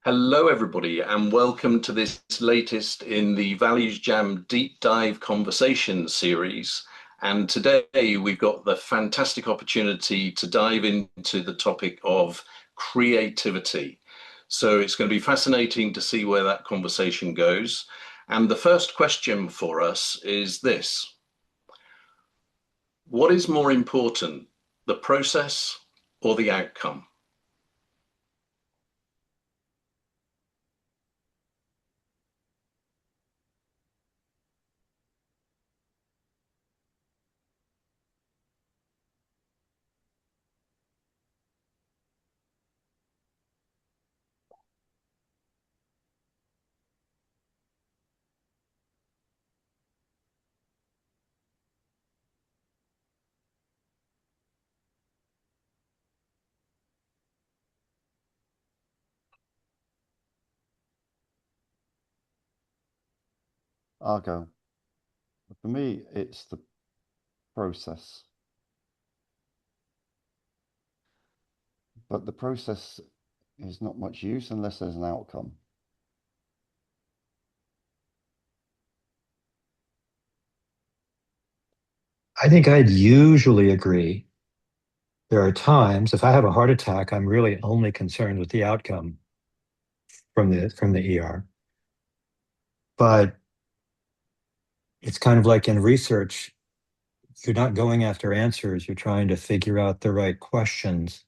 Hello, everybody, and welcome to this latest in the ValuesJam Deep Dive Conversation series. And today we've got the fantastic opportunity to dive into the topic of creativity. So it's going to be fascinating to see where that conversation goes. And the first question for us is this: what is more important, the process or the outcome? I'll go. For me, it's the process. But the process is not much use unless there's an outcome. I think I'd usually agree. There are times, if I have a heart attack, I'm really only concerned with the outcome from the ER. But it's kind of like in research, you're not going after answers, you're trying to figure out the right questions,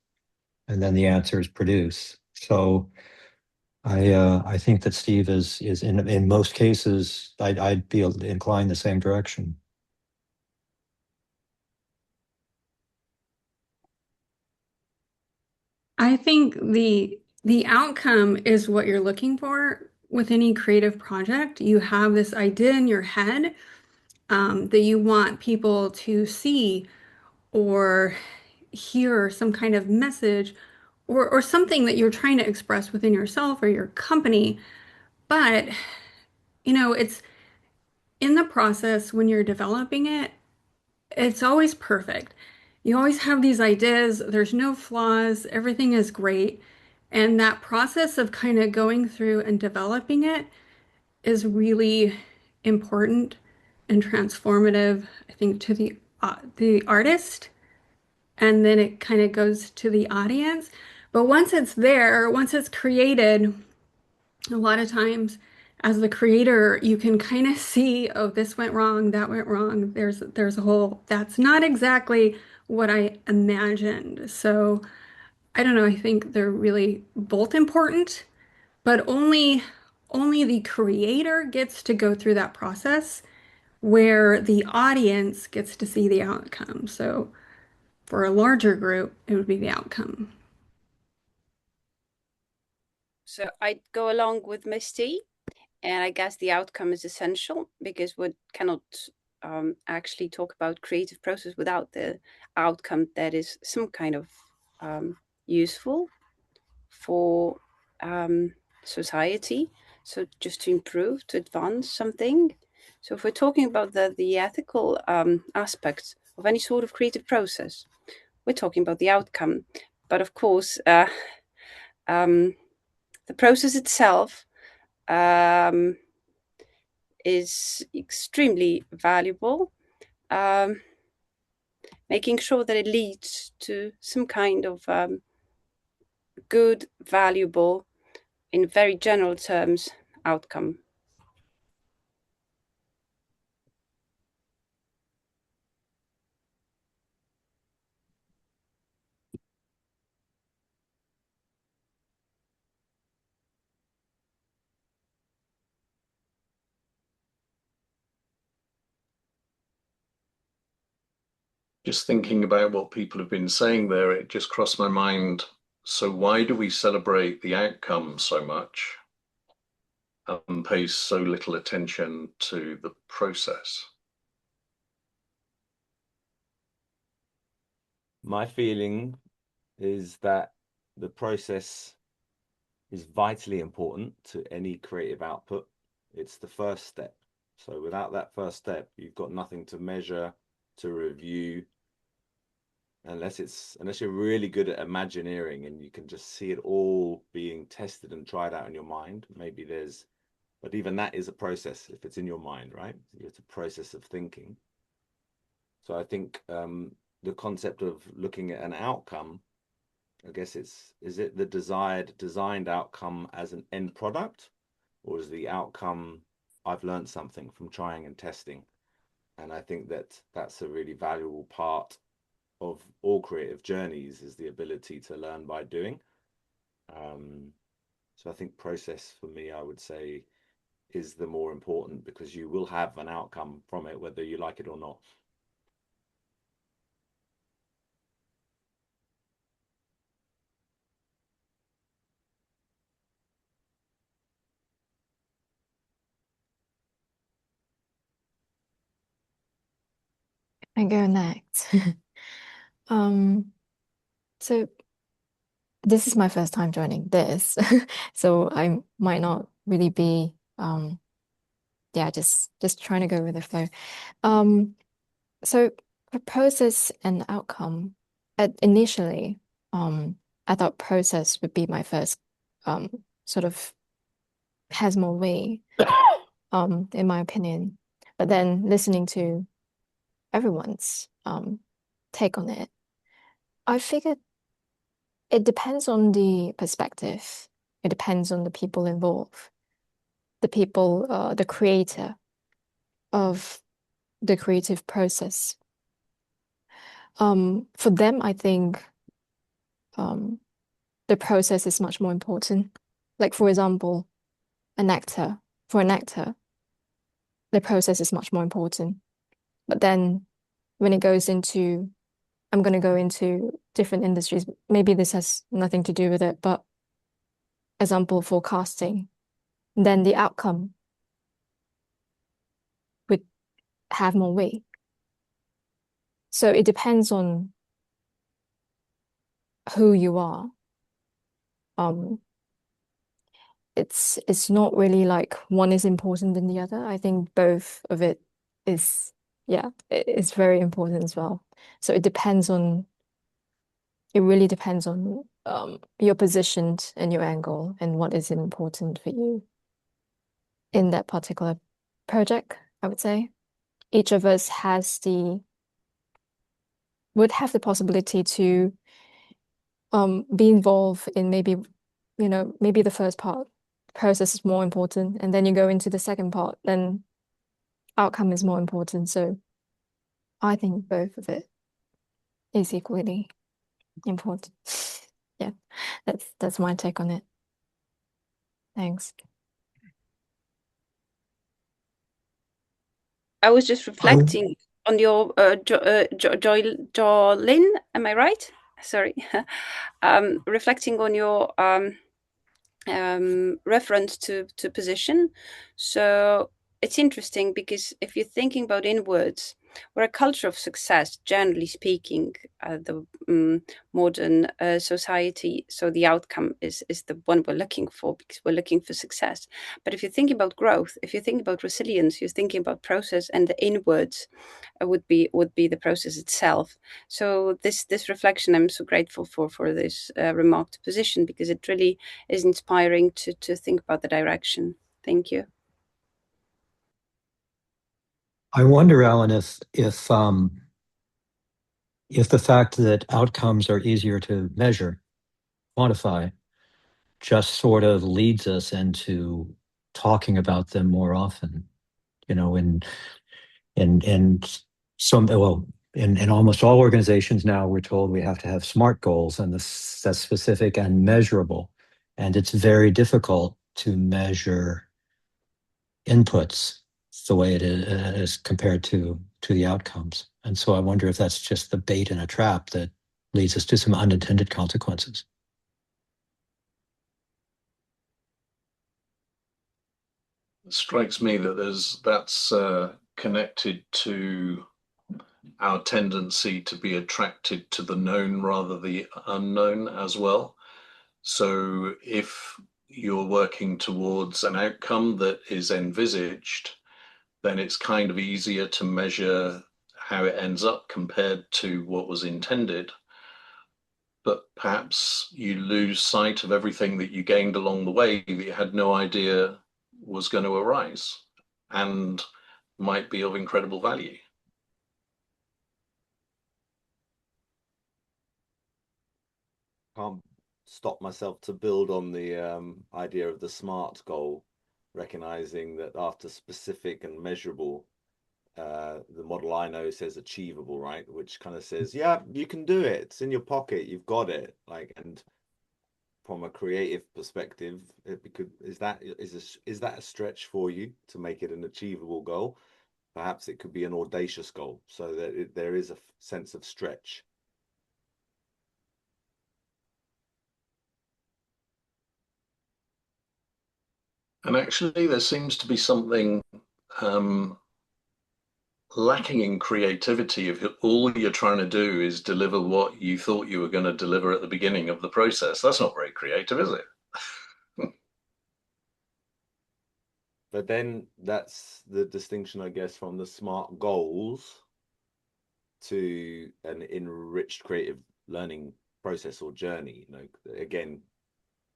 and then the answers produce. So I think that Steve is in most cases, I'd be inclined the same direction. I think the outcome is what you're looking for with any creative project. You have this idea in your head that you want people to see or hear some kind of message or something that you're trying to express within yourself or your company. But, it's in the process when you're developing it, it's always perfect. You always have these ideas, there's no flaws, everything is great. And that process of kind of going through and developing it is really important and transformative, I think, to the artist. And then it kind of goes to the audience. But once it's there, once it's created, a lot of times as the creator, you can kind of see, oh, this went wrong, that went wrong. There's a whole, that's not exactly what I imagined. So I don't know, I think they're really both important, but only the creator gets to go through that process where the audience gets to see the outcome. So for a larger group, it would be the outcome. So I'd go along with Misty, and I guess the outcome is essential because we cannot actually talk about creative process without the outcome that is some kind of useful for society. So just to improve, to advance something. So if we're talking about the ethical aspects of any sort of creative process, we're talking about the outcome. But of course, um, the process itself um, is extremely valuable, um, making sure that it leads to some kind of good, valuable, in very general terms, outcome. Just thinking about what people have been saying there, it just crossed my mind. So why do we celebrate the outcome so much and pay so little attention to the process? My feeling is that the process is vitally important to any creative output. It's the first step. So without that first step, you've got nothing to measure, to review, unless you're really good at Imagineering and you can just see it all being tested and tried out in your mind, maybe there's, but even that is a process if it's in your mind, right? It's a process of thinking. So I think the concept of looking at an outcome, I guess is it the designed outcome as an end product, or is the outcome I've learned something from trying and testing? And I think that that's a really valuable part of all creative journeys, is the ability to learn by doing. So I think process for me, I would say, is the more important, because you will have an outcome from it, whether you like it or not. I go next. So this is my first time joining this, so I might not really be yeah, just trying to go with the flow. So for process and outcome, initially, I thought process would be my first sort of has more weight, in my opinion. But then listening to everyone's take on it, I figured it depends on the perspective. It depends on the people involved, the people, the creator of the creative process. For them, I think the process is much more important. Like, for example, for an actor, the process is much more important. But then when it goes into, I'm going to go into different industries, maybe this has nothing to do with it, but example for casting, then the outcome would have more weight. So it depends on who you are. It's not really like one is important than the other. I think both of it is, yeah, it's very important as well. So it really depends on your position and your angle and what is important for you in that particular project, I would say. Each of us would have the possibility to be involved in maybe, maybe the first part process is more important, and then you go into the second part, then outcome is more important. So I think both of it is equally important. Yeah, that's my take on it. Thanks. I was just reflecting on your Jolyn, am I right? Sorry. Reflecting on your reference to position. So it's interesting, because if you're thinking about inwards, we're a culture of success, generally speaking, the modern society. So the outcome is the one we're looking for, because we're looking for success. But if you're thinking about growth, if you're thinking about resilience, you're thinking about process, and the inwards would be the process itself. So this reflection, I'm so grateful for this remarked position, because it really is inspiring to think about the direction. Thank you. I wonder, Alan, if the fact that outcomes are easier to measure, quantify, just sort of leads us into talking about them more often. In almost all organizations now, we're told we have to have SMART goals, and that's specific and measurable. And it's very difficult to measure inputs the way it is compared to the outcomes. And so I wonder if that's just the bait in a trap that leads us to some unintended consequences. It strikes me that that's connected to our tendency to be attracted to the known rather than the unknown as well. So if you're working towards an outcome that is envisaged, then it's kind of easier to measure how it ends up compared to what was intended, but perhaps you lose sight of everything that you gained along the way that you had no idea was going to arise and might be of incredible value. Can't stop myself to build on the idea of the SMART goal, recognizing that after specific and measurable, the model I know says achievable, right? Which kind of says, yeah, you can do it. It's in your pocket. You've got it. Like, and from a creative perspective, is that a stretch for you to make it an achievable goal? Perhaps it could be an audacious goal, so that there is a sense of stretch. And actually, there seems to be something lacking in creativity if all you're trying to do is deliver what you thought you were going to deliver at the beginning of the process. That's not very creative, is it? But then that's the distinction, I guess, from the SMART goals to an enriched creative learning process or journey. You know, again,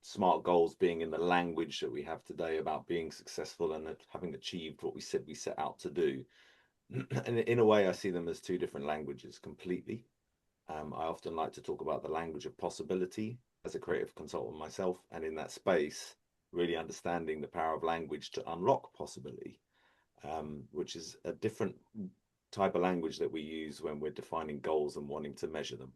SMART goals being in the language that we have today about being successful and having achieved what we said we set out to do. And in a way, I see them as two different languages completely. I often like to talk about the language of possibility as a creative consultant myself, and in that space, really understanding the power of language to unlock possibility, which is a different type of language that we use when we're defining goals and wanting to measure them.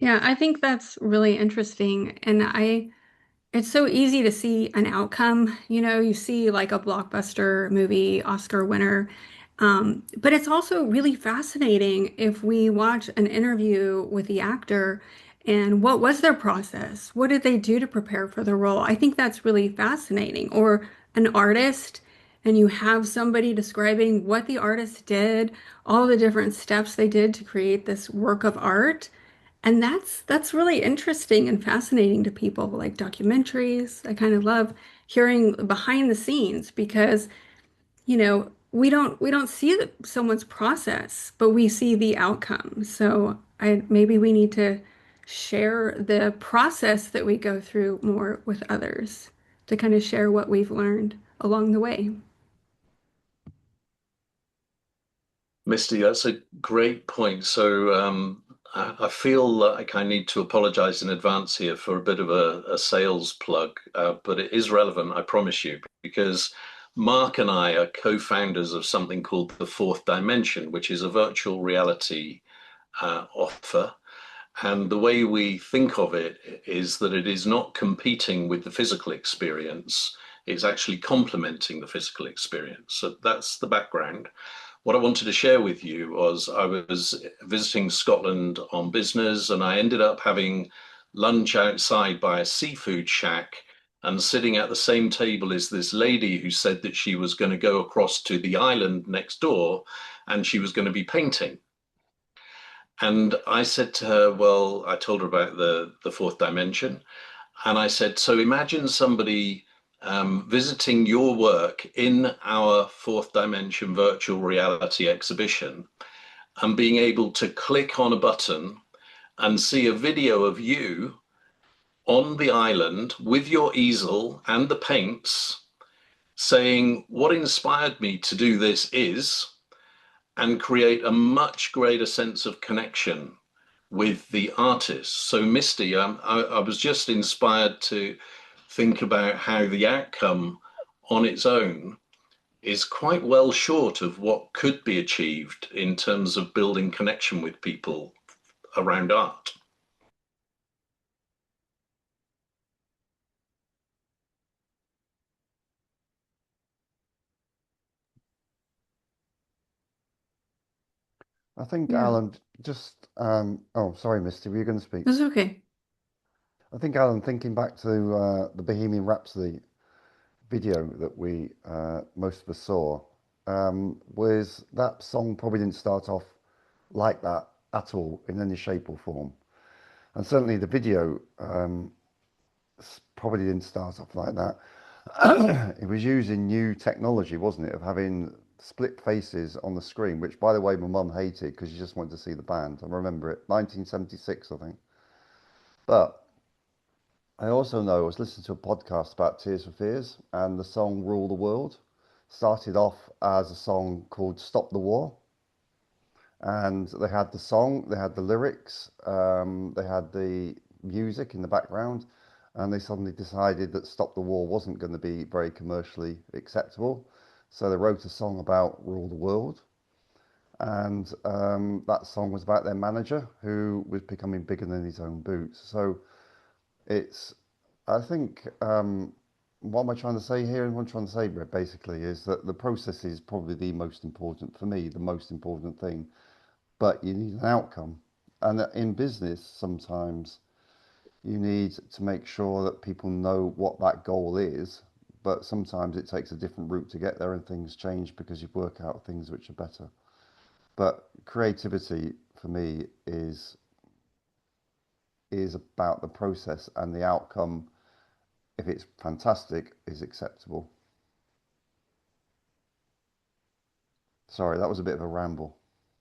Yeah, I think that's really interesting. And it's so easy to see an outcome. You know, you see like a blockbuster movie, Oscar winner. But it's also really fascinating if we watch an interview with the actor and what was their process? What did they do to prepare for the role? I think that's really fascinating. Or an artist, and you have somebody describing what the artist did, all the different steps they did to create this work of art. And that's really interesting and fascinating to people like documentaries. I kind of love hearing behind the scenes because, you know, we don't see someone's process, but we see the outcome. So I maybe we need to share the process that we go through more with others to kind of share what we've learned along the way. Misty, that's a great point. So I feel like I need to apologize in advance here for a bit of a sales plug, but it is relevant, I promise you, because Mark and I are co-founders of something called the Fourth Dimension, which is a virtual reality offer. And the way we think of it is that it is not competing with the physical experience, it's actually complementing the physical experience. So that's the background. What I wanted to share with you was I was visiting Scotland on business and I ended up having lunch outside by a seafood shack and sitting at the same table as this lady who said that she was going to go across to the island next door and she was going to be painting. And I said to her, well, I told her about the fourth dimension. And I said, so imagine somebody visiting your work in our fourth dimension virtual reality exhibition and being able to click on a button and see a video of you on the island with your easel and the paints saying, what inspired me to do this is, and create a much greater sense of connection with the artist. So Misty, I was just inspired to think about how the outcome on its own is quite well short of what could be achieved in terms of building connection with people around art. I think Yeah, Alan just oh, sorry, Misty, were you going to speak? it's okay. I think Alan, thinking back to the Bohemian Rhapsody video that we most of us saw, was that song probably didn't start off like that at all in any shape or form. And certainly the video probably didn't start off like that. It was using new technology, wasn't it, of having split faces on the screen, which, by the way, my mum hated because she just wanted to see the band. I remember it, 1976, I think. But I also know I was listening to a podcast about Tears for Fears, and the song Rule the World started off as a song called Stop the War. And they had the song, they had the lyrics, they had the music in the background, and they suddenly decided that Stop the War wasn't going to be very commercially acceptable. So they wrote a song about Rule the World, and that song was about their manager who was becoming bigger than his own boots. So it's, I think, what am I trying to say here? And what I'm trying to say basically is that the process is probably the most important, for me, the most important thing, but you need an outcome. And in business, sometimes you need to make sure that people know what that goal is, but sometimes it takes a different route to get there and things change because you work out things which are better. But creativity for me is about the process, and the outcome, if it's fantastic, is acceptable. Sorry, that was a bit of a ramble.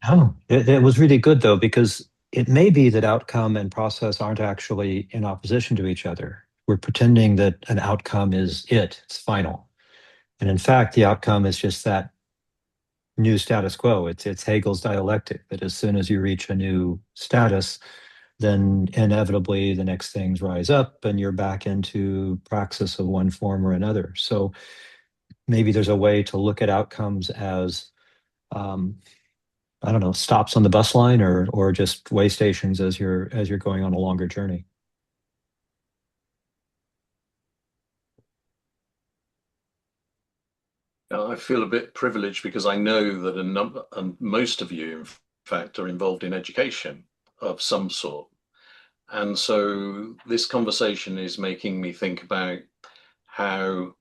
Oh, it was really good though, because it may be that outcome and process aren't actually in opposition to each other. We're pretending that an outcome is it's final. And in fact, the outcome is just that new status quo. It's Hegel's dialectic that as soon as you reach a new status, then inevitably the next things rise up and you're back into praxis of one form or another. So maybe there's a way to look at outcomes as I don't know, stops on the bus line or just way stations as you're going on a longer journey. I feel a bit privileged because I know that a number, and most of you, in fact, are involved in education of some sort. And so this conversation is making me think about how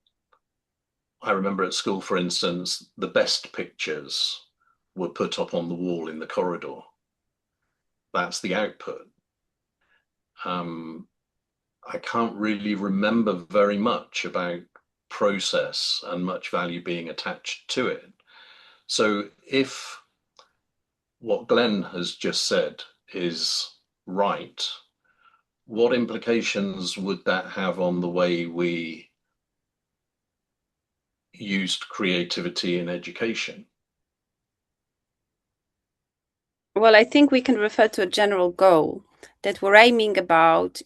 I remember at school, for instance, the best pictures were put up on the wall in the corridor. That's the output. I can't really remember very much about process and much value being attached to it. So if what Glenn has just said is right, what implications would that have on the way we used creativity in education? Well, I think we can refer to a general goal that we're aiming about,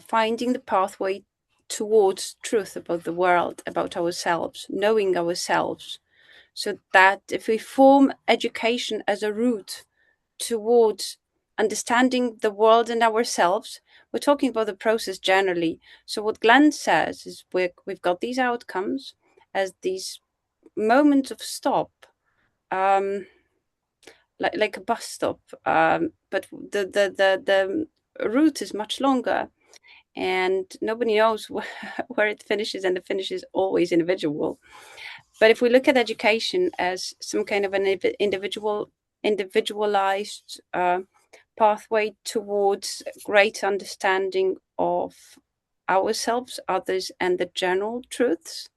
finding the pathway towards truth about the world, about ourselves, knowing ourselves. So that if we form education as a route towards understanding the world and ourselves, we're talking about the process generally. So what Glenn says is we've got these outcomes as these moments of stop, like a bus stop, but the route is much longer, and nobody knows where it finishes, and the finish is always individual. But if we look at education as some kind of an individualized pathway towards great understanding of ourselves, others, and the general truths,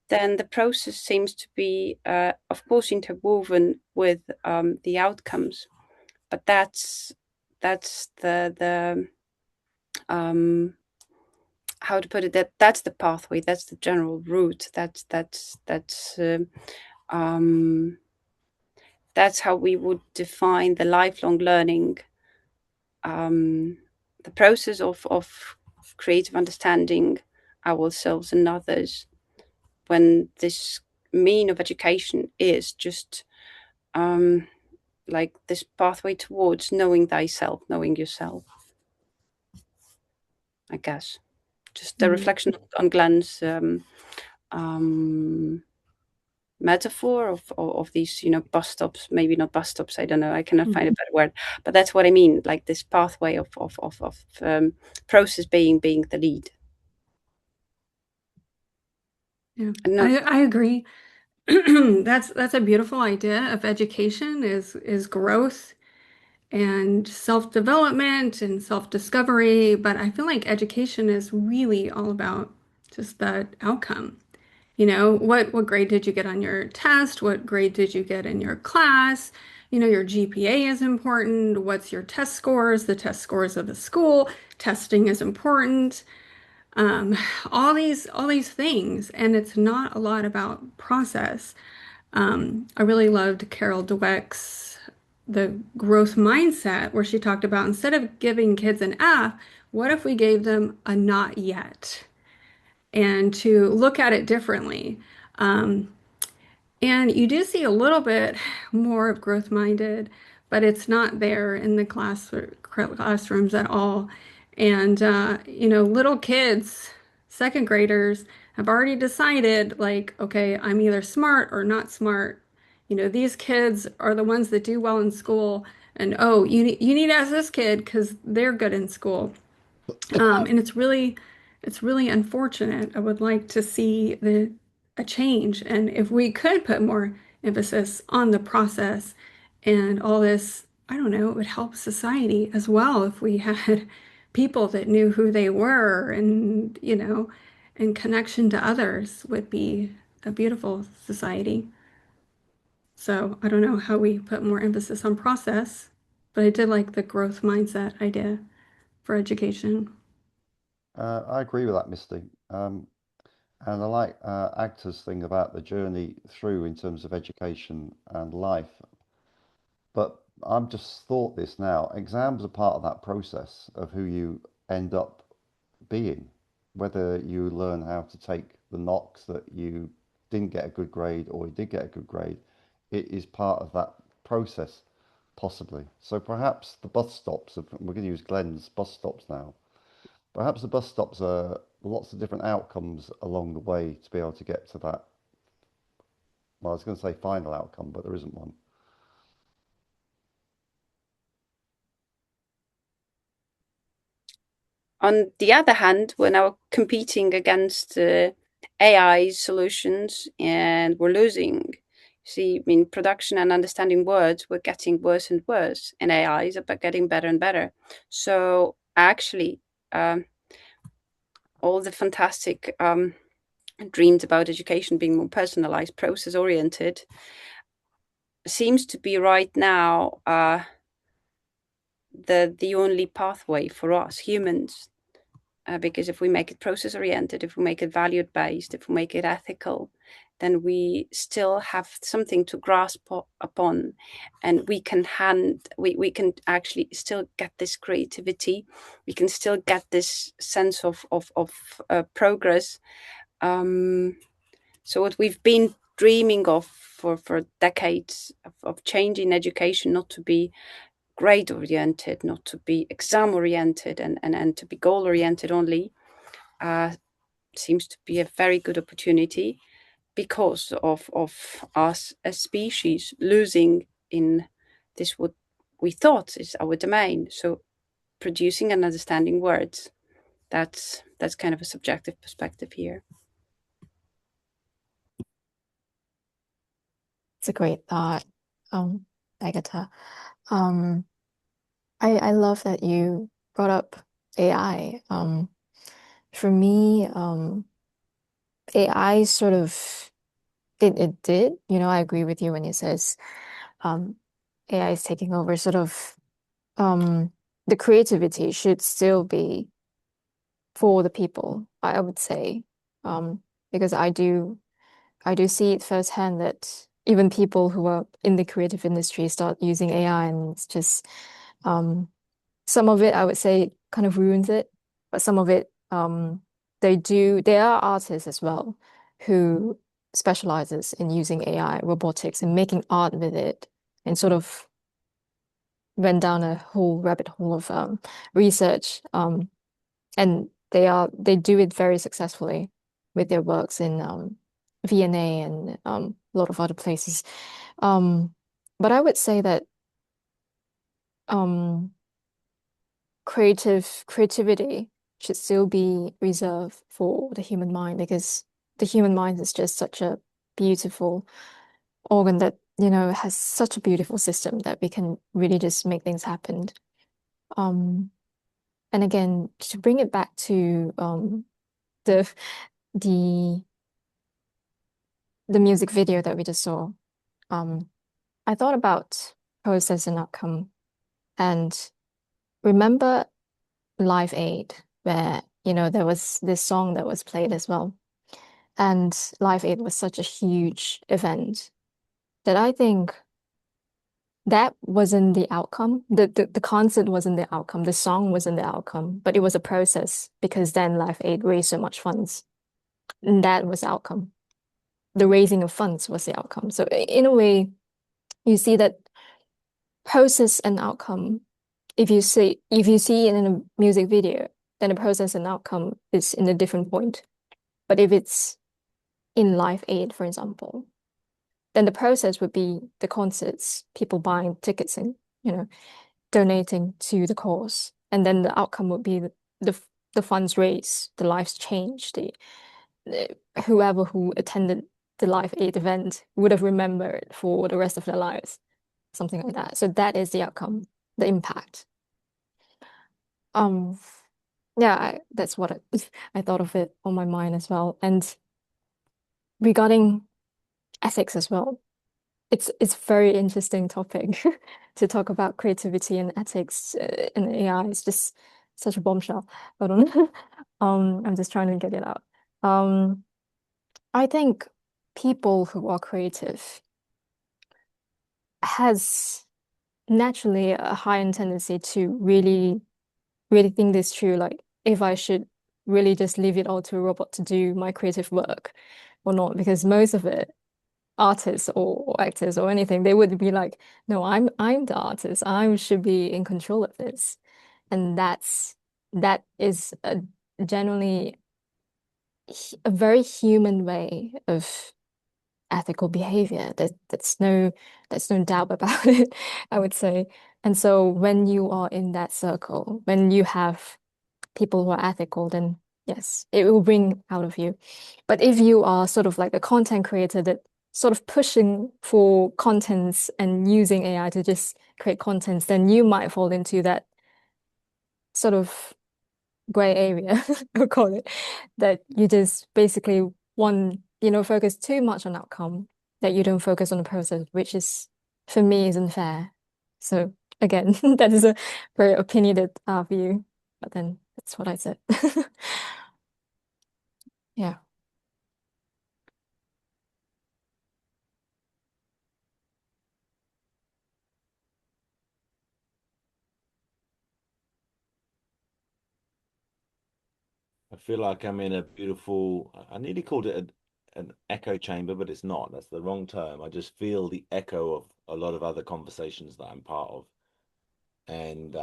then the process seems to be, of course, interwoven with the outcomes. But that's the how to put it, that's the pathway, that's the general route, that's how we would define the lifelong learning, the process of creative understanding ourselves and others, when this mean of education is just like this pathway towards knowing thyself, knowing yourself, I guess. Just a reflection on Glenn's metaphor of these, bus stops, maybe not bus stops, I don't know, I cannot find a better word, but that's what I mean, like this pathway of process being the lead. Yeah, I agree. That's a beautiful idea of education is growth and self-development and self-discovery, but I feel like education is really all about just that outcome. You know, what grade did you get on your test? What grade did you get in your class? You know, your GPA is important. What's your test scores? The test scores of the school. Testing is important. Um, all these things, and it's not a lot about process. I really loved Carol Dweck's The Growth Mindset, where she talked about instead of giving kids an F, what if we gave them a not yet? And to look at it differently. Um, and you do see a little bit more of growth minded, but it's not there in the classrooms at all. And, you know, little kids, second graders, have already decided, like, okay, I'm either smart or not smart. You know, these kids are the ones that do well in school. And oh, you need to ask this kid because they're good in school. And it's really unfortunate. I would like to see a change. And if we could put more emphasis on the process and all this, I don't know, it would help society as well if we had people that knew who they were and, you know, and connection to others would be a beautiful society. So I don't know how we put more emphasis on process, but I did like the growth mindset idea for education. I agree with that, Misty. And I like Agta's thing about the journey through in terms of education and life. But I've just thought this now. Exams are part of that process of who you end up being. Whether you learn how to take the knocks that you didn't get a good grade or you did get a good grade, it is part of that process, possibly. So perhaps the bus stops, we're going to use Glenn's bus stops now. Perhaps the bus stops are lots of different outcomes along the way to be able to get to that. Well, I was going to say final outcome, but there isn't one. On the other hand, we're now competing against AI solutions and we're losing. See, I mean, production and understanding words, we're getting worse and worse, and AI is about getting better and better. So actually, all the fantastic dreams about education being more personalized, process oriented, seems to be right now the only pathway for us humans. Because if we make it process oriented, if we make it value based, if we make it ethical, then we still have something to grasp upon, and we can actually still get this creativity. We can still get this sense of progress. So what we've been dreaming of for decades of changing education, not to be grade oriented, not to be exam oriented, and to be goal oriented only, seems to be a very good opportunity because of us as species losing in this what we thought is our domain. So producing and understanding words, that's kind of a subjective perspective here. It's a great thought, Agatha. I love that you brought up AI. For me, AI sort of it did, you know, I agree with you when it says AI is taking over. Sort of the creativity should still be for the people, I would say, because I do see it firsthand that even people who are in the creative industry start using AI, and it's just some of it I would say kind of ruins it, but some of it there are artists as well who specializes in using AI, robotics, and making art with it, and sort of went down a whole rabbit hole of research. And they do it very successfully with their works in V&A and a lot of other places. But I would say that um, creativity should still be reserved for the human mind, because the human mind is just such a beautiful organ that has such a beautiful system that we can really just make things happen. And again, to bring it back to the the the music video that we just saw, I thought about process and outcome, and remember Live Aid, where there was this song that was played as well, and Live Aid was such a huge event that I think that wasn't the outcome. The concert wasn't the outcome. The song wasn't the outcome, but it was a process because then Live Aid raised so much funds. And that was the outcome. The raising of funds was the outcome. So in a way, you see that process and outcome, if you see it in a music video, then the process and outcome is in a different point. But if it's in Live Aid, for example, then the process would be the concerts, people buying tickets and, donating to the cause. And then the outcome would be the funds raised, the lives changed, whoever who attended the Live Aid event would have remembered for the rest of their lives, something like that. So that is the outcome, the impact. Yeah, that's what I thought of it on my mind as well. And regarding ethics as well, it's a very interesting topic to talk about creativity and ethics in AI. It's just such a bombshell. Hold on. I'm just trying to get it out. I think people who are creative has naturally a higher tendency to really, really think this through. Like, if I should really just leave it all to a robot to do my creative work or not, because most of it, artists or actors or anything, they would be like, no, I'm the artist. I should be in control of this. And that is generally a very human way of ethical behavior. That's no doubt about it, I would say. And so when you are in that circle, when you have people who are ethical, then yes, it will bring out of you. But if you are sort of like a content creator that sort of pushing for contents and using AI to just create contents, then you might fall into that sort of gray area, I'll call it, that you just basically want, focus too much on outcome, that you don't focus on the process, which is, for me, isn't fair. So again, that is a very opinionated view, but then that's what I said. Yeah. I feel like I'm in a beautiful, I nearly called it an echo chamber, but it's not. That's the wrong term. I just feel the echo of a lot of other conversations that I'm part of. And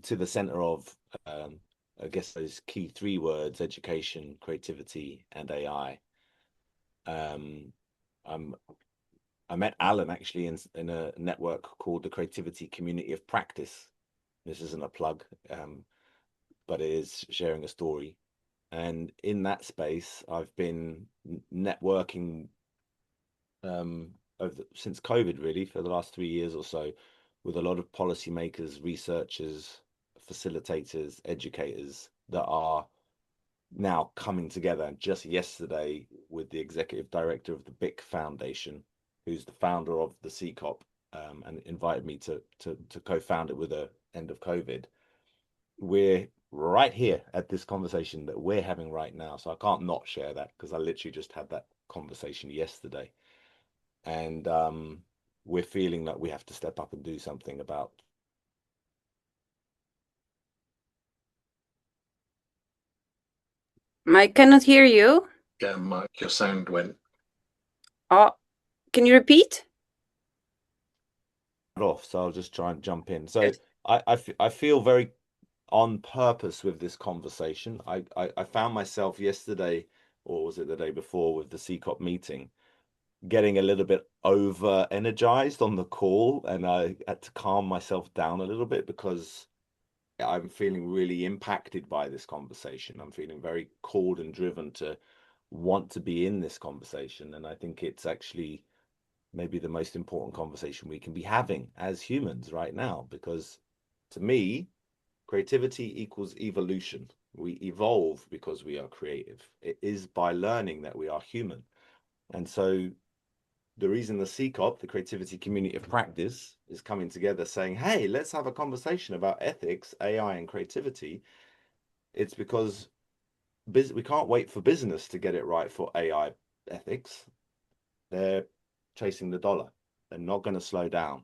to the center of, I guess, those key three words: education, creativity, and AI. I'm I met Alan actually in a network called the Creativity Community of Practice. This isn't a plug, but it is sharing a story. And in that space, I've been networking since COVID, really, for the last 3 years or so, with a lot of policymakers, researchers, facilitators, educators that are now coming together. And just yesterday, with the executive director of the BIC Foundation, who's the founder of the CCOP, and invited me to co-found it with the end of COVID. We're right here at this conversation that we're having right now. So I can't not share that because I literally just had that conversation yesterday. And we're feeling that we have to step up and do something about. I cannot hear you. Yeah, Mike, your sound went. Oh, can you repeat? Off, so I'll just try and jump in. So Yes. I feel very on purpose with this conversation. I found myself yesterday, or was it the day before, with the CCOP meeting, getting a little bit over energized on the call, and I had to calm myself down a little bit because I'm feeling really impacted by this conversation. I'm feeling very called and driven to want to be in this conversation, and I think it's actually maybe the most important conversation we can be having as humans right now, because to me, creativity equals evolution. We evolve because we are creative. It is by learning that we are human. And so the reason the CCOP, the Creativity Community of Practice, is coming together saying, hey, let's have a conversation about ethics, AI, and creativity, it's because we can't wait for business to get it right for AI ethics. They're chasing the dollar. They're not going to slow down.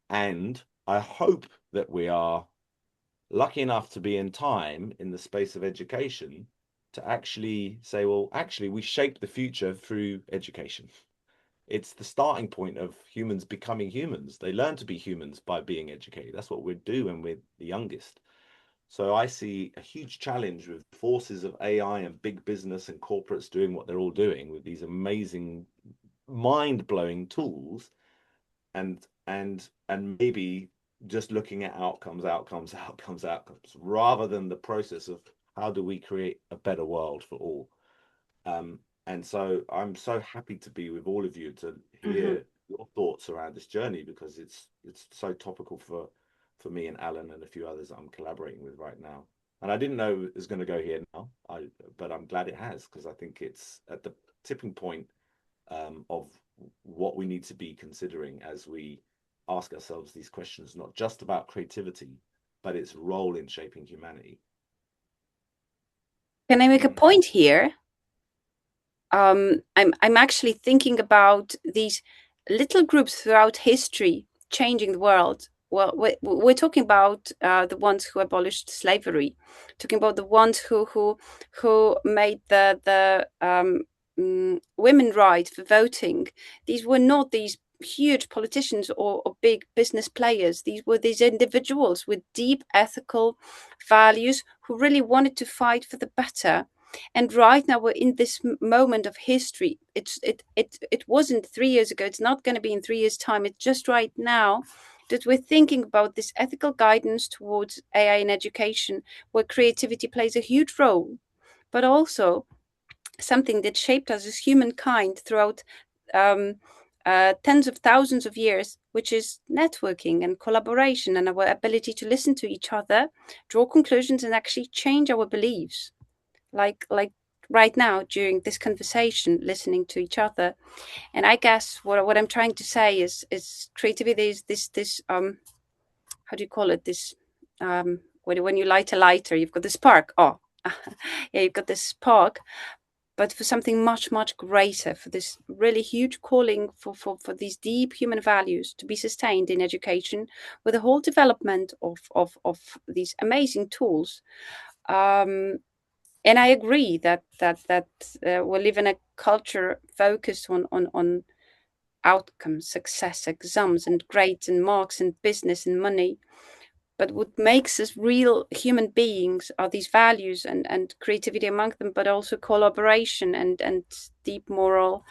And I hope that we are lucky enough to be in time in the space of education to actually say, well, actually, we shape the future through education. It's the starting point of humans becoming humans. They learn to be humans by being educated. That's what we do when we're the youngest. So I see a huge challenge with forces of AI and big business and corporates doing what they're all doing with these amazing, mind-blowing tools, and maybe just looking at outcomes, rather than the process of how do we create a better world for all. And so I'm so happy to be with all of you to hear your thoughts around this journey, because it's so topical for me and Alan and a few others that I'm collaborating with right now. And I didn't know it was going to go here now, but I'm glad it has, because I think it's at the tipping point of what we need to be considering as we ask ourselves these questions, not just about creativity, but its role in shaping humanity. Can I make a point here? I'm actually thinking about these little groups throughout history changing the world. Well, we're talking about the ones who abolished slavery, talking about the ones who made the women right for voting. These were not these huge politicians or big business players. These were these individuals with deep ethical values who really wanted to fight for the better. And right now we're in this moment of history. It wasn't 3 years ago. It's not going to be in 3 years' time. It's just right now that we're thinking about this ethical guidance towards AI in education, where creativity plays a huge role, but also something that shaped us as humankind throughout tens of thousands of years, which is networking and collaboration and our ability to listen to each other, draw conclusions, and actually change our beliefs. Like right now during this conversation, listening to each other. And I guess what I'm trying to say is creativity is this how do you call it, this when you light a lighter, you've got the spark. Oh yeah, you've got this spark, but for something much greater, for this really huge calling for these deep human values to be sustained in education, with the whole development of these amazing tools. And I agree that we live in a culture focused on outcomes, success, exams, and grades, and marks, and business, and money. But what makes us real human beings are these values and creativity among them, but also collaboration and deep moral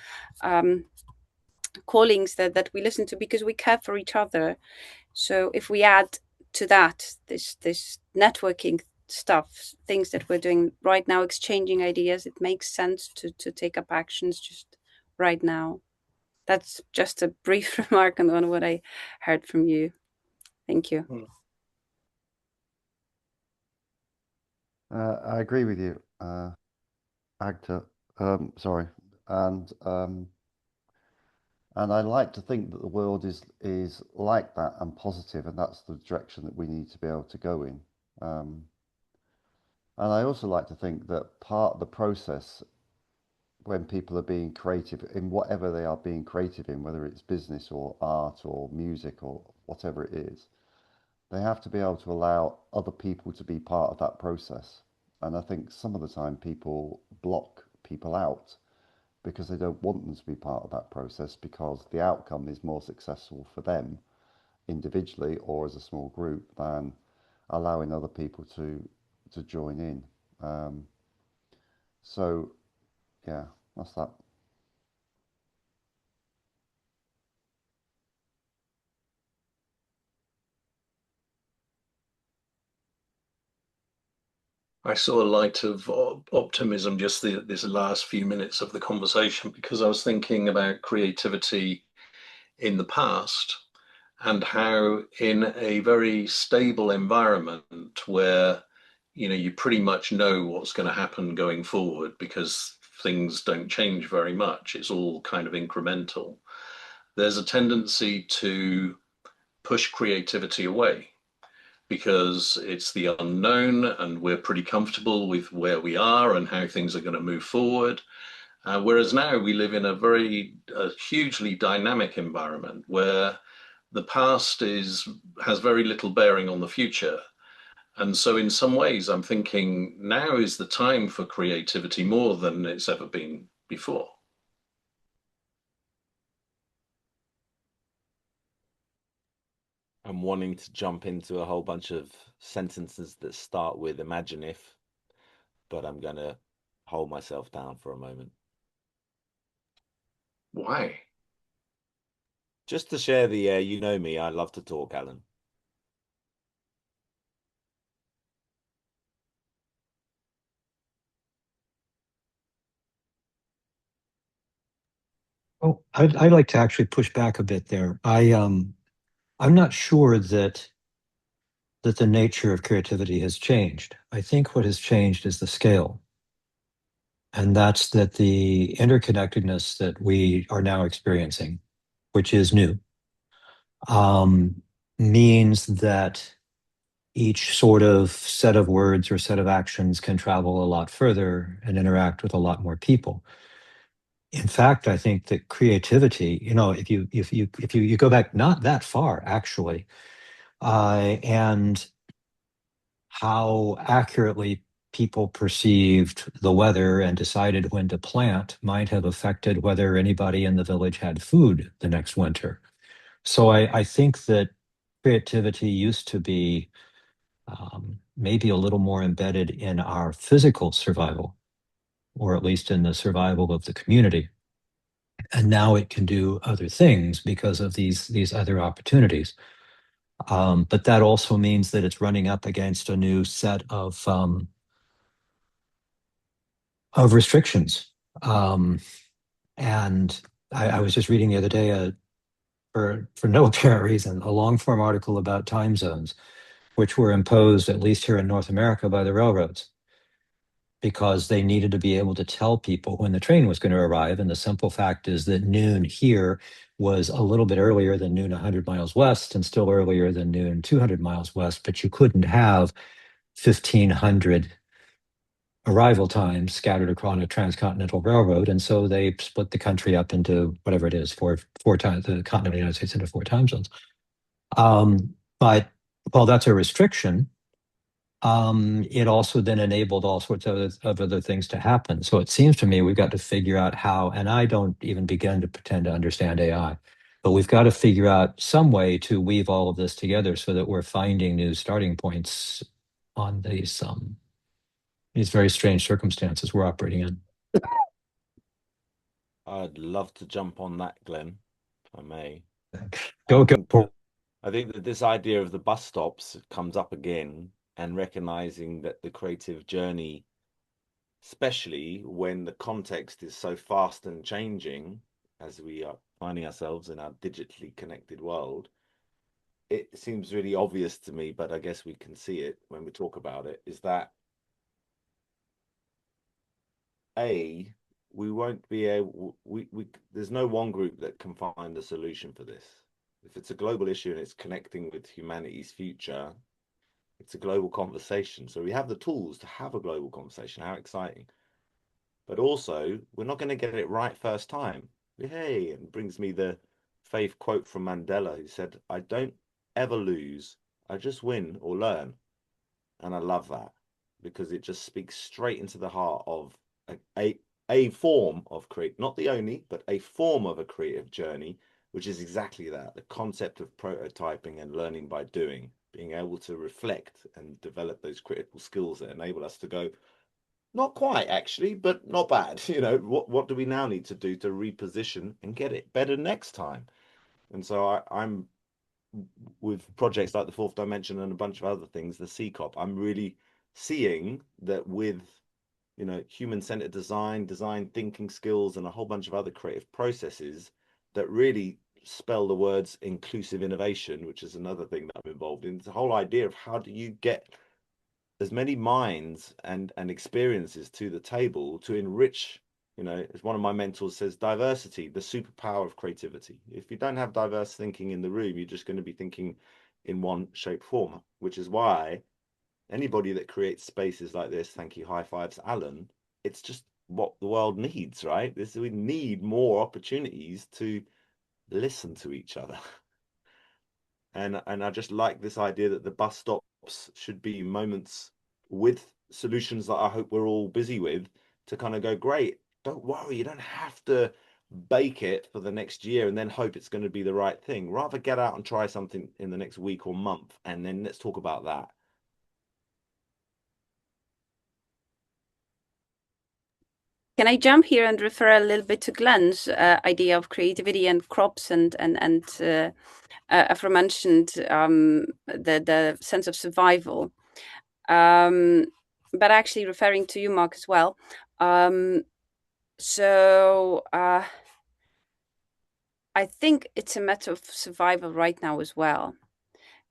callings that we listen to because we care for each other. So if we add to that this networking stuff, things that we're doing right now, exchanging ideas, it makes sense to take up actions just right now. That's just a brief remark on what I heard from you. Thank you. I agree with you, Agta. Sorry, and I like to think that the world is like that and positive, and that's the direction that we need to be able to go in. And I also like to think that part of the process when people are being creative in whatever they are being creative in, whether it's business or art or music or whatever it is, they have to be able to allow other people to be part of that process. And I think some of the time people block people out because they don't want them to be part of that process because the outcome is more successful for them individually or as a small group than allowing other people to join in. So yeah, that's that. I saw a light of optimism just this last few minutes of the conversation because I was thinking about creativity in the past and how in a very stable environment where you pretty much know what's going to happen going forward because things don't change very much, it's all kind of incremental, there's a tendency to push creativity away because it's the unknown and we're pretty comfortable with where we are and how things are going to move forward. Whereas now we live in a hugely dynamic environment where the past has very little bearing on the future. And so in some ways, I'm thinking now is the time for creativity more than it's ever been before. I'm wanting to jump into a whole bunch of sentences that start with imagine if, but I'm going to hold myself down for a moment. Why? Just to share the air, you know me, I love to talk, Alan. Oh, I'd like to actually push back a bit there. I'm not sure that the nature of creativity has changed. I think what has changed is the scale. And that's that the interconnectedness that we are now experiencing, which is new, um, means that each sort of set of words or set of actions can travel a lot further and interact with a lot more people. In fact, I think that creativity, if you go back not that far, actually, and how accurately people perceived the weather and decided when to plant might have affected whether anybody in the village had food the next winter. So I think that creativity used to be maybe a little more embedded in our physical survival, or at least in the survival of the community. And now it can do other things because of these other opportunities. But that also means that it's running up against a new set of restrictions. And I was just reading the other day, for no apparent reason, a long form article about time zones, which were imposed, at least here in North America, by the railroads, because they needed to be able to tell people when the train was going to arrive. And the simple fact is that noon here was a little bit earlier than noon 100 miles west and still earlier than noon 200 miles west, but you couldn't have 1,500 arrival times scattered across a transcontinental railroad. And so they split the country up into whatever it is, four times, the continent of the United States into four time zones. But while that's a restriction, it also then enabled all sorts of other things to happen. So it seems to me we've got to figure out how, and I don't even begin to pretend to understand AI, but we've got to figure out some way to weave all of this together so that we're finding new starting points on these very strange circumstances we're operating in. I'd love to jump on that, Glenn, if I may. Go. I think that this idea of the bus stops comes up again, and recognizing that the creative journey, especially when the context is so fast and changing as we are finding ourselves in our digitally connected world, it seems really obvious to me, but I guess we can see it when we talk about it, is that we won't be able, there's no one group that can find a solution for this. If it's a global issue and it's connecting with humanity's future, it's a global conversation. So we have the tools to have a global conversation. How exciting. But also, we're not going to get it right first time. Hey, and brings me the faith quote from Mandela, who said, I don't ever lose, I just win or learn. And I love that because it just speaks straight into the heart of a form of create, not the only, but a form of a creative journey, which is exactly that, the concept of prototyping and learning by doing, being able to reflect and develop those critical skills that enable us to go, not quite actually, but not bad. What do we now need to do to reposition and get it better next time? And so I'm with projects like the Fourth Dimension and a bunch of other things, the CCOP, I'm really seeing that with, you know, human-centered design thinking skills, and a whole bunch of other creative processes that really spell the words inclusive innovation, which is another thing that I'm involved in. It's the whole idea of how do you get as many minds and experiences to the table to enrich, you know, as one of my mentors says, diversity, the superpower of creativity. If you don't have diverse thinking in the room, you're just going to be thinking in one shape form, which is why anybody that creates spaces like this, thank you, high fives, Alan, it's just what the world needs, right? We need more opportunities to listen to each other. And I just like this idea that the bus stops should be moments with solutions that I hope we're all busy with, to kind of go, great, don't worry, you don't have to bake it for the next year and then hope it's going to be the right thing. Rather get out and try something in the next week or month, and then let's talk about that. Can I jump here and refer a little bit to Glenn's idea of creativity and crops and aforementioned the sense of survival, but actually referring to you, Mark, as well. So I think it's a matter of survival right now as well,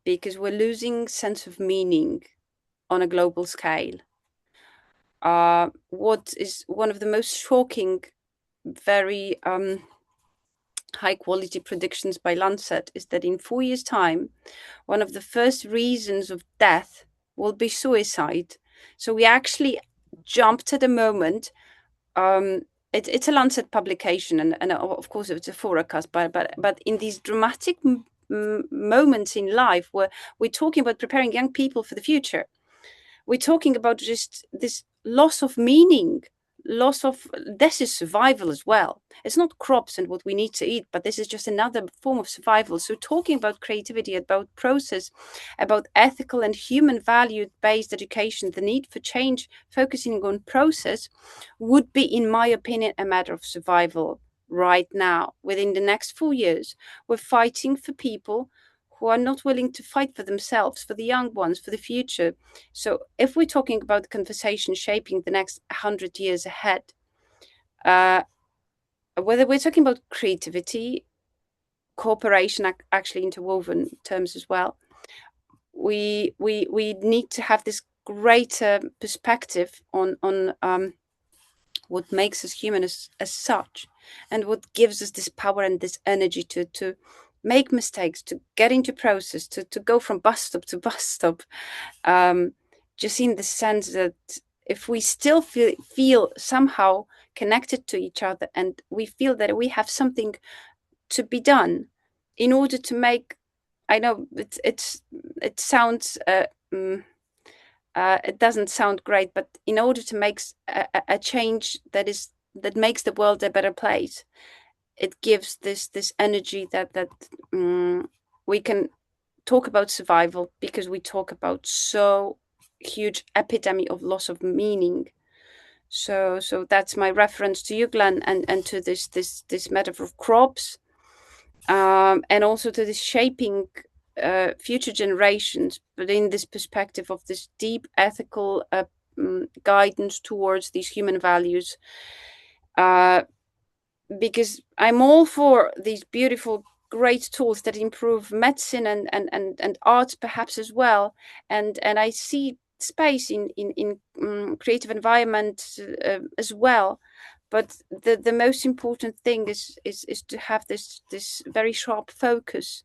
because we're losing sense of meaning on a global scale. What is one of the most shocking, very high quality predictions by Lancet is that in 4 years' time, one of the first reasons of death will be suicide. So we actually jumped at a moment. It's a Lancet publication, and of course it's a forecast. But in these dramatic moments in life where we're talking about preparing young people for the future, we're talking about just this loss of meaning, this is survival as well. It's not crops and what we need to eat, but this is just another form of survival. So talking about creativity, about process, about ethical and human value based education, the need for change focusing on process would be, in my opinion, a matter of survival right now. Within the next 4 years, we're fighting for people who are not willing to fight for themselves, for the young ones, for the future. So if we're talking about the conversation shaping the next 100 years ahead, whether we're talking about creativity, cooperation, actually interwoven terms as well, we need to have this greater perspective on what makes us human as such, and what gives us this power and this energy to make mistakes, to get into process, to go from bus stop to bus stop, just in the sense that if we still feel somehow connected to each other, and we feel that we have something to be done in order to make, I know it sounds it doesn't sound great, but in order to make a change that makes the world a better place, it gives this energy that we can talk about survival, because we talk about so huge epidemic of loss of meaning. So that's my reference to you, Glenn, and to this metaphor of crops, and also to this shaping future generations, but in this perspective of this deep ethical guidance towards these human values. Because I'm all for these beautiful, great tools that improve medicine and arts perhaps as well, and I see space in creative environment as well. But the most important thing is to have this very sharp focus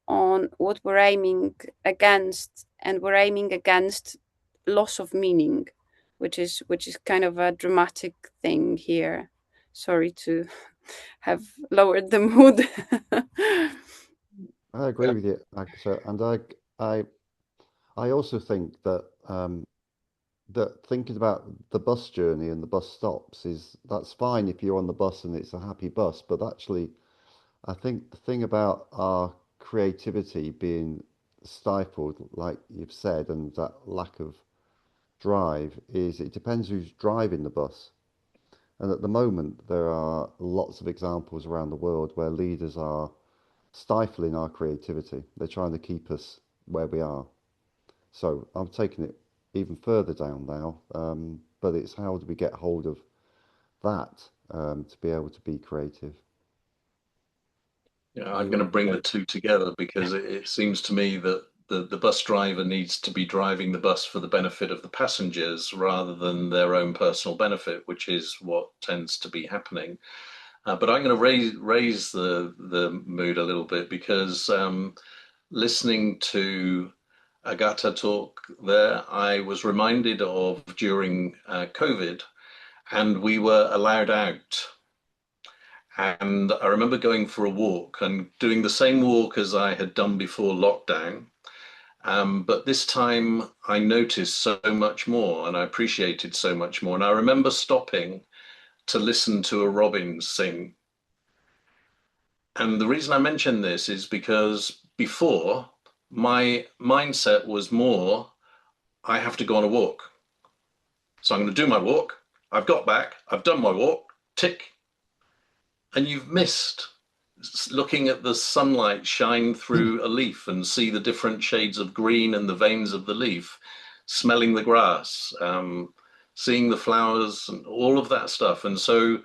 on what we're aiming against, and we're aiming against loss of meaning, which is kind of a dramatic thing here. Sorry to have lowered the mood. I agree with you, Agatha, and I also think that that thinking about the bus journey and the bus stops that's fine if you're on the bus and it's a happy bus, but actually, I think the thing about our creativity being stifled, like you've said, and that lack of drive is it depends who's driving the bus. And at the moment, there are lots of examples around the world where leaders are stifling our creativity. They're trying to keep us where we are. So I'm taking it even further down now. But it's how do we get hold of that to be able to be creative? Yeah, I'm going to bring the two together because it seems to me that the bus driver needs to be driving the bus for the benefit of the passengers rather than their own personal benefit, which is what tends to be happening. But I'm going to raise the mood a little bit because listening to Agata talk there, I was reminded of during COVID, and we were allowed out. And I remember going for a walk and doing the same walk as I had done before lockdown. But this time I noticed so much more and I appreciated so much more. And I remember stopping to listen to a robin sing. And the reason I mention this is because before my mindset was more, I have to go on a walk. So I'm going to do my walk. I've got back. I've done my walk. Tick. And you've missed looking at the sunlight shine through a leaf and see the different shades of green and the veins of the leaf, smelling the grass, seeing the flowers and all of that stuff. And so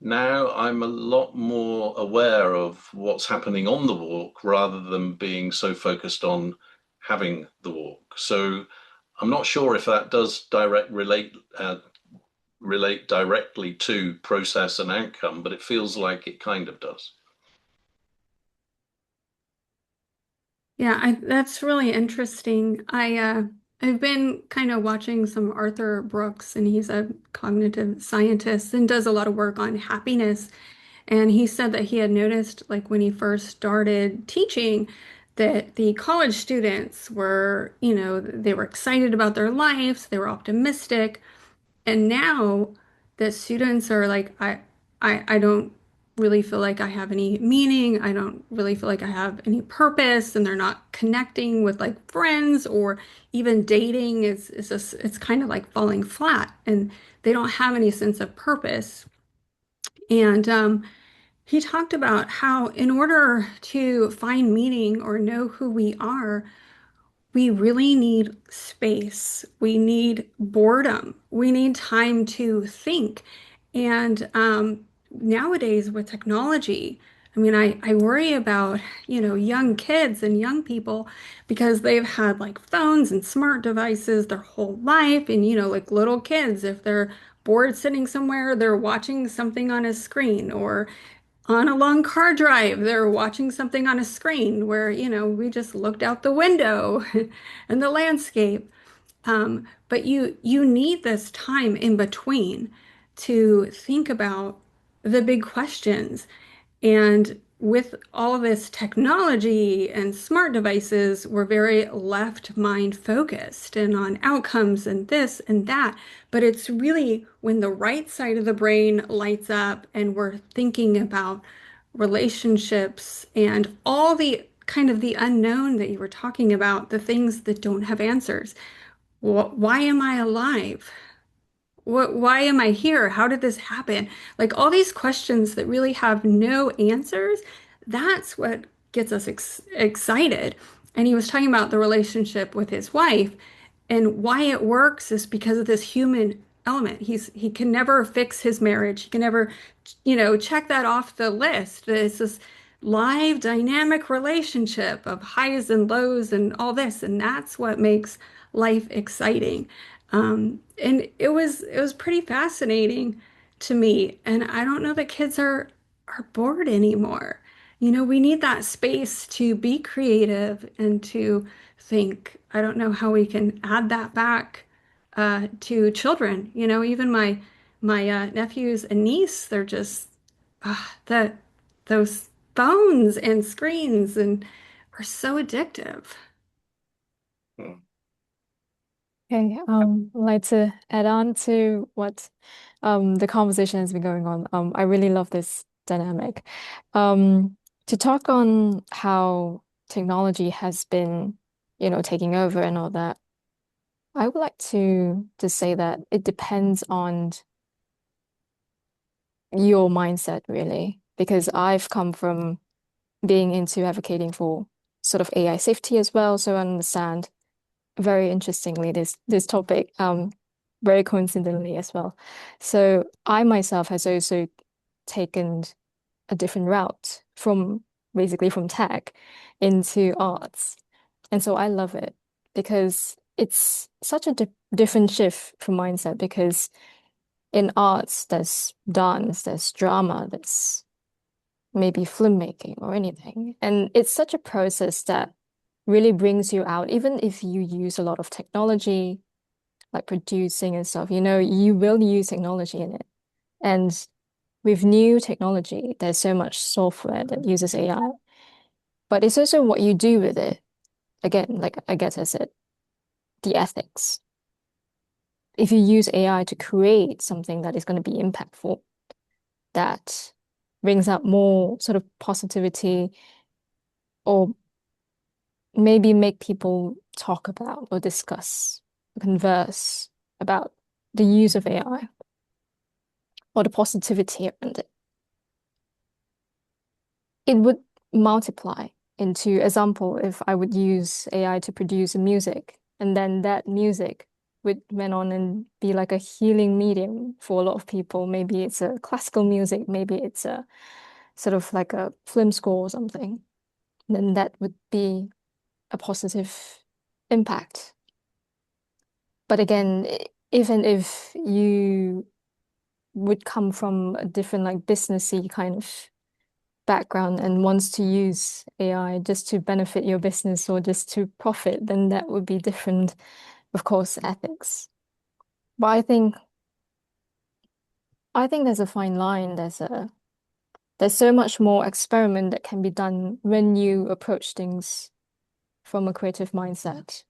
now I'm a lot more aware of what's happening on the walk rather than being so focused on having the walk. So I'm not sure if that does relate directly to process and outcome, but it feels like it kind of does. Yeah, that's really interesting. I've been kind of watching some Arthur Brooks, and he's a cognitive scientist and does a lot of work on happiness. And he said that he had noticed, like when he first started teaching, that the college students were, they were excited about their lives, they were optimistic, and now the students are like, I don't really feel like I have any meaning. I don't really feel like I have any purpose, and they're not connecting with like friends or even dating. It's just it's kind of like falling flat, and they don't have any sense of purpose. And he talked about how in order to find meaning or know who we are, we really need space. We need boredom. We need time to think. And nowadays with technology, I mean, I worry about, young kids and young people because they've had like phones and smart devices their whole life. And, like little kids, if they're bored sitting somewhere, they're watching something on a screen or on a long car drive, they're watching something on a screen where, we just looked out the window and the landscape. But you need this time in between to think about the big questions. And with all of this technology and smart devices, we're very left mind focused and on outcomes and this and that. But it's really when the right side of the brain lights up and we're thinking about relationships and all the kind of the unknown that you were talking about, the things that don't have answers. Why am I alive? Why am I here? How did this happen? Like all these questions that really have no answers, that's what gets us excited. And he was talking about the relationship with his wife and why it works is because of this human element. He can never fix his marriage. He can never, check that off the list. It's this live dynamic relationship of highs and lows and all this, and that's what makes life exciting. And it was pretty fascinating to me. And I don't know that kids are bored anymore. We need that space to be creative and to think. I don't know how we can add that back to children. Even my nephews and niece, they're just that those phones and screens and are so addictive. Hmm. Okay, I'd like to add on to what the conversation has been going on. I really love this dynamic. To talk on how technology has been, taking over and all that, I would like to say that it depends on your mindset, really, because I've come from being into advocating for sort of AI safety as well, so I understand very interestingly, this topic, very coincidentally as well. So I myself has also taken a different route from basically from tech into arts. And so I love it because it's such a different shift from mindset, because in arts there's dance, there's drama, there's maybe filmmaking or anything. And it's such a process that really brings you out, even if you use a lot of technology, like producing and stuff, you will use technology in it. And with new technology, there's so much software that uses AI, but it's also what you do with it. Again, like I guess I said, the ethics. If you use AI to create something that is going to be impactful, that brings up more sort of positivity, or maybe make people talk about or discuss, converse about the use of AI or the positivity around it, it would multiply into example if I would use AI to produce music, and then that music would went on and be like a healing medium for a lot of people. Maybe it's a classical music, maybe it's a sort of like a film score or something. Then that would be a positive impact. But again, even if you would come from a different like businessy kind of background and wants to use AI just to benefit your business or just to profit, then that would be different, of course, ethics. But I think there's a fine line. There's so much more experiment that can be done when you approach things from a creative mindset.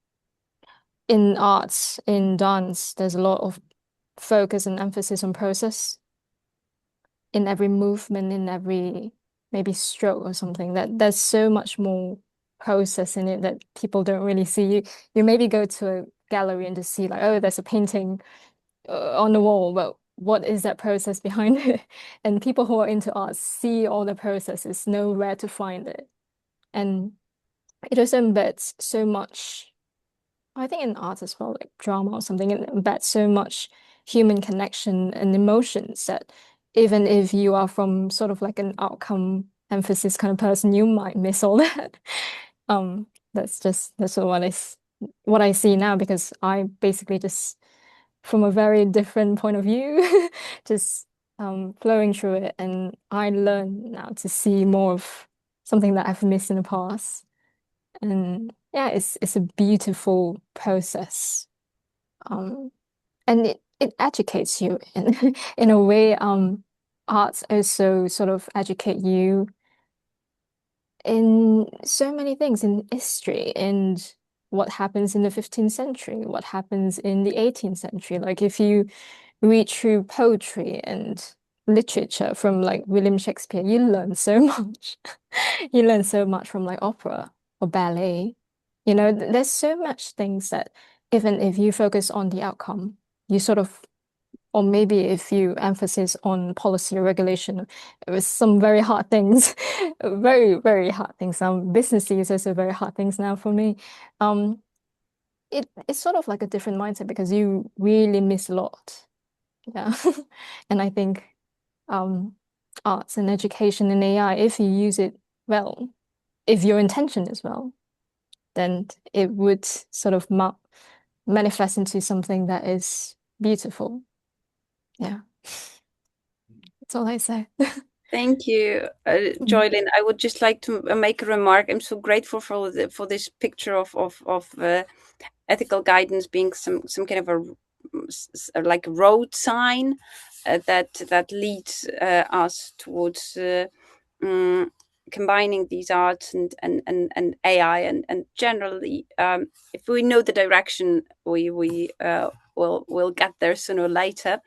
In arts, in dance, there's a lot of focus and emphasis on process in every movement, in every maybe stroke or something, that there's so much more process in it that people don't really see. You maybe go to a gallery and just see like, oh, there's a painting on the wall, but what is that process behind it? And people who are into art see all the processes, know where to find it. And it also embeds so much, I think in art as well, like drama or something, it embeds so much human connection and emotions that even if you are from sort of like an outcome emphasis kind of person, you might miss all that. That's what I see now, because I basically just from a very different point of view, just flowing through it, and I learn now to see more of something that I've missed in the past. And yeah, it's a beautiful process. And it educates you in in a way. Arts also sort of educate you in so many things, in history and what happens in the 15th century, what happens in the 18th century. Like if you read through poetry and literature from like William Shakespeare, you learn so much. You learn so much from like opera or ballet. There's so much things that even if you focus on the outcome, you sort of, or maybe if you emphasis on policy or regulation, with some very hard things, very, very hard things. Business is also very hard things now for me. Um, it's sort of like a different mindset because you really miss a lot. Yeah. And I think arts and education and AI, if you use it well, if your intention is well, then it would sort of manifest into something that is beautiful. Yeah. That's all I say. Thank you, Joylyn. I would just like to make a remark. I'm so grateful for this picture of ethical guidance being some kind of a like road sign that leads us towards combining these arts and AI and generally, if we know the direction, we will get there sooner or later.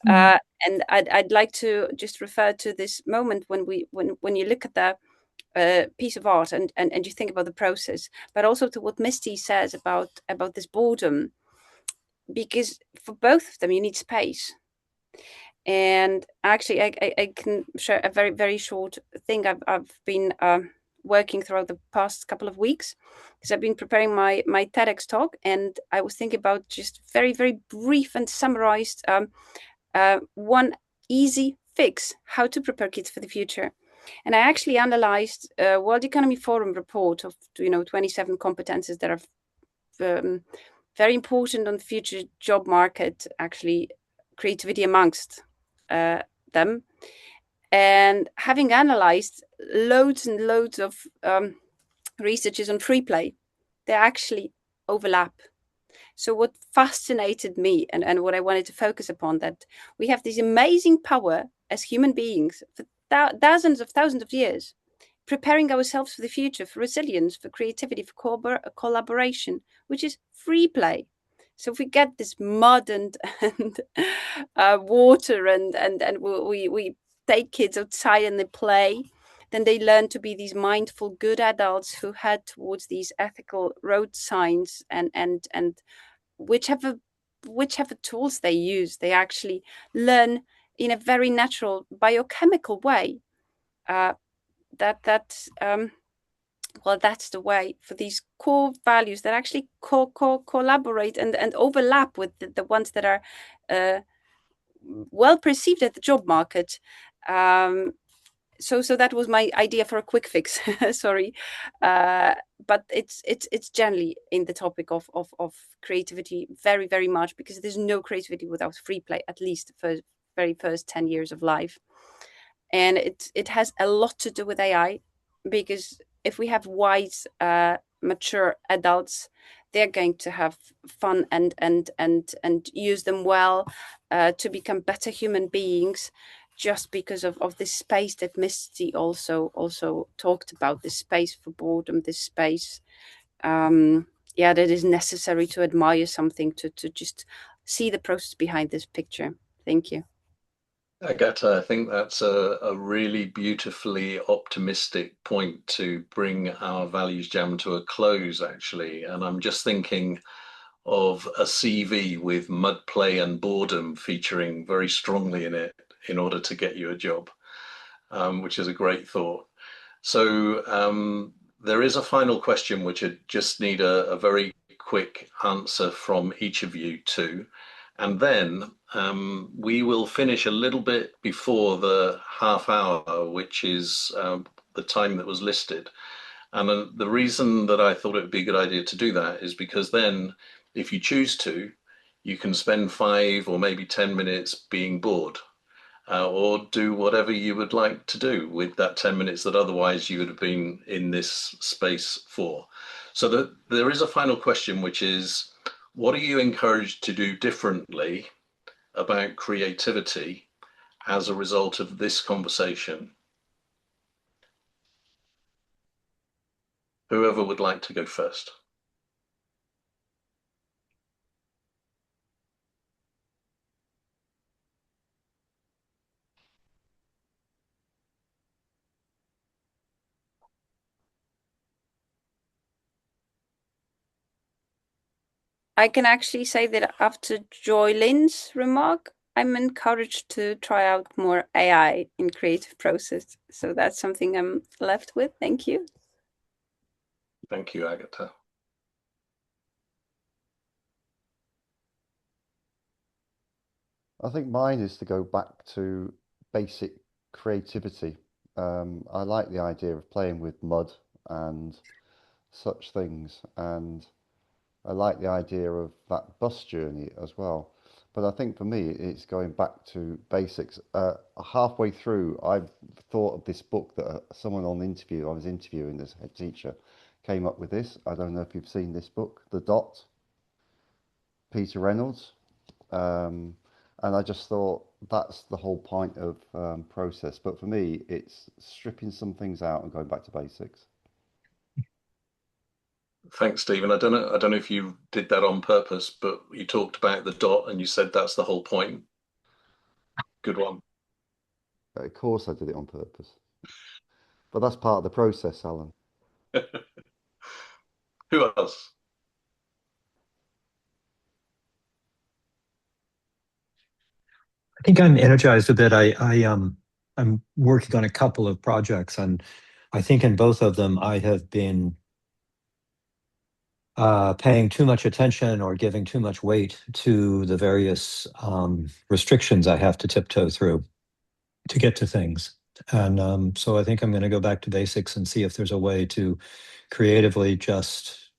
And I'd like to just refer to this moment when you look at the piece of art and you think about the process, but also to what Misty says about this boredom, because for both of them you need space. And actually, I can share a very, very short thing. I've been working throughout the past couple of weeks, because I've been preparing my TEDx talk, and I was thinking about just very, very brief and summarized one easy fix how to prepare kids for the future. And I actually analyzed a World Economy Forum report of 27 competences that are very important on the future job market, actually creativity amongst them. And having analyzed loads and loads of researches on free play, they actually overlap. So what fascinated me and what I wanted to focus upon, that we have this amazing power as human beings for thousands of years, preparing ourselves for the future, for resilience, for creativity, for collaboration, which is free play. So if we get this mud and water and we take kids outside and they play, then they learn to be these mindful, good adults who head towards these ethical road signs and whichever tools they use, they actually learn in a very natural biochemical way. That's the way for these core values that actually collaborate and overlap with the ones that are well perceived at the job market. So that was my idea for a quick fix. Sorry, but it's generally in the topic of creativity very, very much, because there's no creativity without free play, at least the very first 10 years of life. And it has a lot to do with AI, because if we have wise, mature adults, they're going to have fun and use them well to become better human beings, just because of this space that Misty also talked about, this space for boredom, this space that is necessary to admire something, to just see the process behind this picture. Thank you. Agatha, I think that's a really beautifully optimistic point to bring our Values Jam to a close, actually. And I'm just thinking of a CV with mud play and boredom featuring very strongly in it in order to get you a job, which is a great thought. So there is a final question which I just need a very quick answer from each of you two. And then we will finish a little bit before the half hour, which is the time that was listed. And the reason that I thought it would be a good idea to do that is because then, if you choose to, you can spend 5 or maybe 10 minutes being bored, or do whatever you would like to do with that 10 minutes that otherwise you would have been in this space for. So there is a final question, which is, what are you encouraged to do differently about creativity as a result of this conversation? Whoever would like to go first. I can actually say that after Joy Lynn's remark, I'm encouraged to try out more AI in creative process. So that's something I'm left with. Thank you. Thank you, Agatha. I think mine is to go back to basic creativity. I like the idea of playing with mud and such things, and I like the idea of that bus journey as well. But I think for me, it's going back to basics. Halfway through, I've thought of this book that someone on the interview, I was interviewing this head teacher, came up with this. I don't know if you've seen this book, The Dot, Peter Reynolds. And I just thought that's the whole point of process. But for me, it's stripping some things out and going back to basics. Thanks, Stephen. I don't know if you did that on purpose, but you talked about the dot and you said that's the whole point. Good one. Of course, I did it on purpose. But that's part of the process, Alan. Who else? I think I'm energized a bit. I'm working on a couple of projects, and I think in both of them, I have been paying too much attention or giving too much weight to the various restrictions I have to tiptoe through to get to things. And so I think I'm going to go back to basics and see if there's a way to creatively just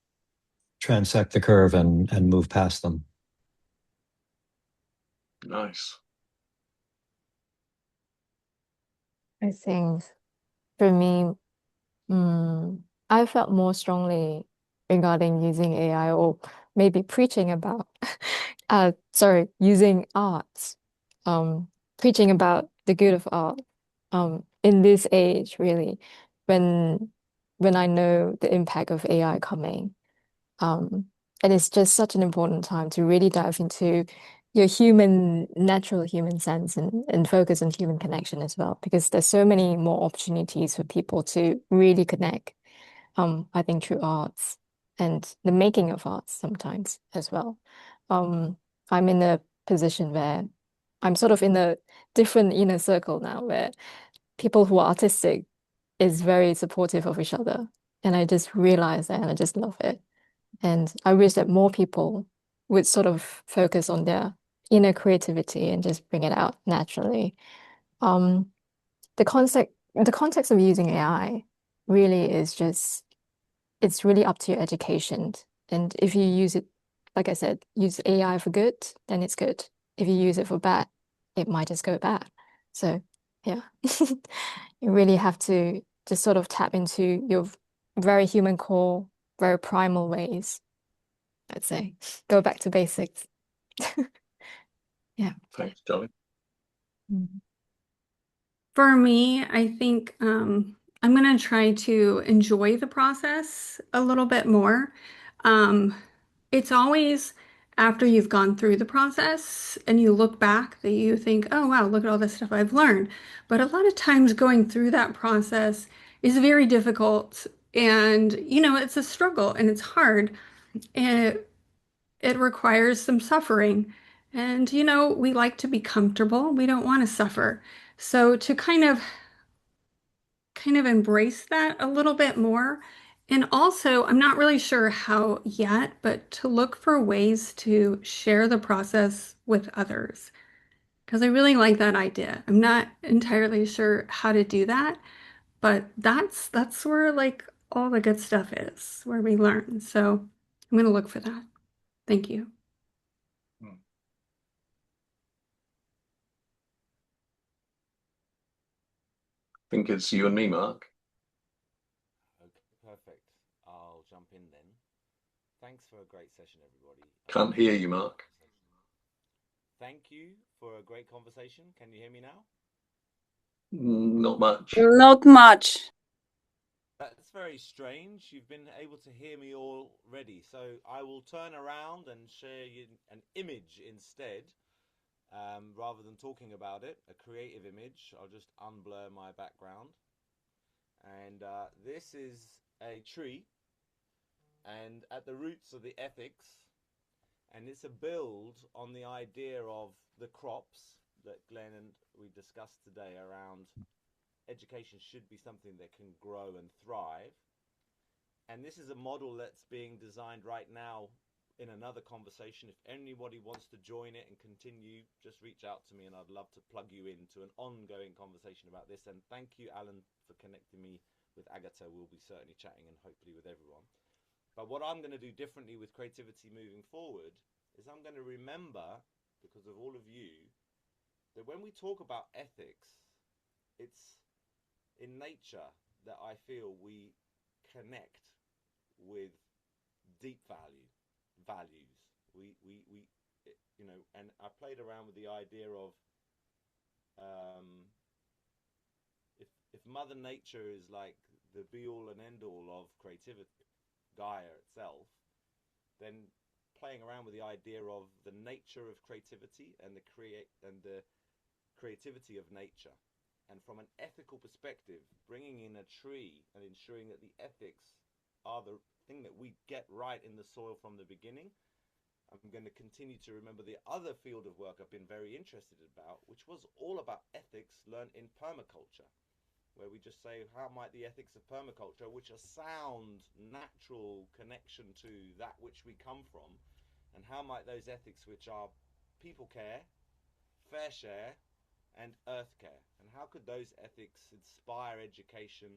transect the curve and move past them. Nice. I think for me, I felt more strongly regarding using AI or maybe preaching about, using arts, preaching about the good of art, in this age, really, when I know the impact of AI coming. Um, and it's just such an important time to really dive into your natural human sense and focus on human connection as well, because there's so many more opportunities for people to really connect, I think through arts and the making of arts sometimes as well. Um, I'm in a position where I'm sort of in a different inner circle now where people who are artistic is very supportive of each other. And I just realized that and I just love it. And I wish that more people would sort of focus on their inner creativity and just bring it out naturally. Um, the context of using AI really is just it's really up to your education. And if you use it, like I said, use AI for good, then it's good. If you use it for bad, it might just go bad. So yeah, you really have to just sort of tap into your very human core, very primal ways, I'd say. Go back to basics. Yeah. Thanks, Johnny. Mhm. For me, I think I'm going to try to enjoy the process a little bit more. Um, it's always after you've gone through the process and you look back that you think, oh, wow, look at all this stuff I've learned. But a lot of times going through that process is very difficult. And, it's a struggle and it's hard. And it requires some suffering. And, we like to be comfortable. We don't want to suffer. So to kind of embrace that a little bit more. And also, I'm not really sure how yet, but to look for ways to share the process with others. Because I really like that idea. I'm not entirely sure how to do that, but that's where like all the good stuff is, where we learn. So I'm gonna look for that. Thank you. I think it's you and me, Mark. Okay, perfect. I'll jump in then. Thanks for a great session, everybody. Can't hear you, Mark. Thank you for a great conversation. Can you hear me now? Not much. Not much. That's very strange. You've been able to hear me already. So I will turn around and share you an image instead, rather than talking about it, a creative image. I'll just unblur my background. And this is a tree, and at the roots of the ethics, and it's a build on the idea of the crops that Glenn and we discussed today around education should be something that can grow and thrive. And this is a model that's being designed right now in another conversation. If anybody wants to join it and continue, just reach out to me and I'd love to plug you into an ongoing conversation about this. And thank you, Alan, for connecting me with Agatha. We'll be certainly chatting and hopefully with everyone. But what I'm going to do differently with creativity moving forward is I'm going to remember, because of all of you, that when we talk about ethics, it's in nature that I feel we connect with deep values. We and I played around with the idea of if Mother Nature is like the be all and end all of creativity, Gaia itself, then playing around with the idea of the nature of creativity and the creativity of nature. And from an ethical perspective, bringing in a tree and ensuring that the ethics are the thing that we get right in the soil from the beginning. I'm going to continue to remember the other field of work I've been very interested about, which was all about ethics learned in permaculture, where we just say, how might the ethics of permaculture, which are sound, natural connection to that which we come from, and how might those ethics, which are people care, fair share, and earth care, and how could those ethics inspire education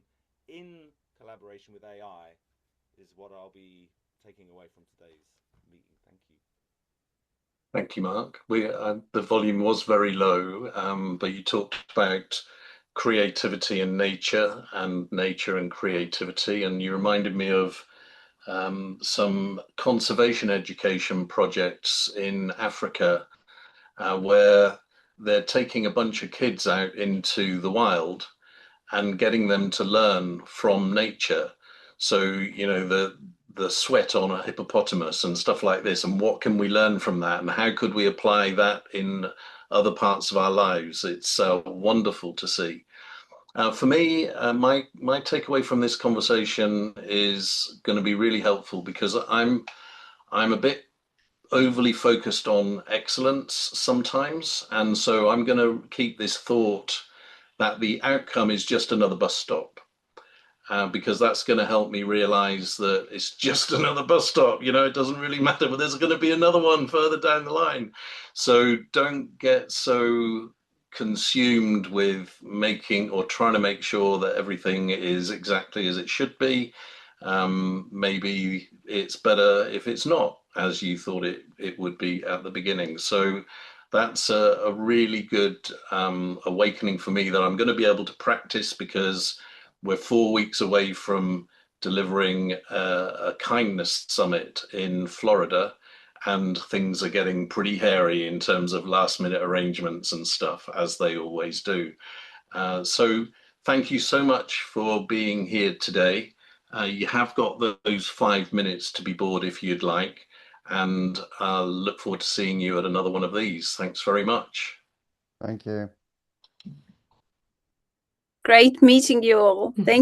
in collaboration with AI, is what I'll be taking away from today's meeting. Thank you. Thank you, Mark. The volume was very low, but you talked about creativity and nature and creativity, and you reminded me of some conservation education projects in Africa where they're taking a bunch of kids out into the wild and getting them to learn from nature. So, you know, the sweat on a hippopotamus and stuff like this, and what can we learn from that, and how could we apply that in other parts of our lives? It's wonderful to see. For me, my takeaway from this conversation is going to be really helpful, because I'm a bit overly focused on excellence sometimes, and so I'm going to keep this thought that the outcome is just another bus stop. Because that's going to help me realize that it's just another bus stop. You know, it doesn't really matter, but there's going to be another one further down the line. So don't get so consumed with making or trying to make sure that everything is exactly as it should be. Maybe it's better if it's not as you thought it would be at the beginning. So that's a really good awakening for me that I'm going to be able to practice, because we're 4 weeks away from delivering a kindness summit in Florida, and things are getting pretty hairy in terms of last minute arrangements and stuff, as they always do. So thank you so much for being here today. You have got those 5 minutes to be bored if you'd like, and I'll look forward to seeing you at another one of these. Thanks very much. Thank you. Great meeting you all. Thank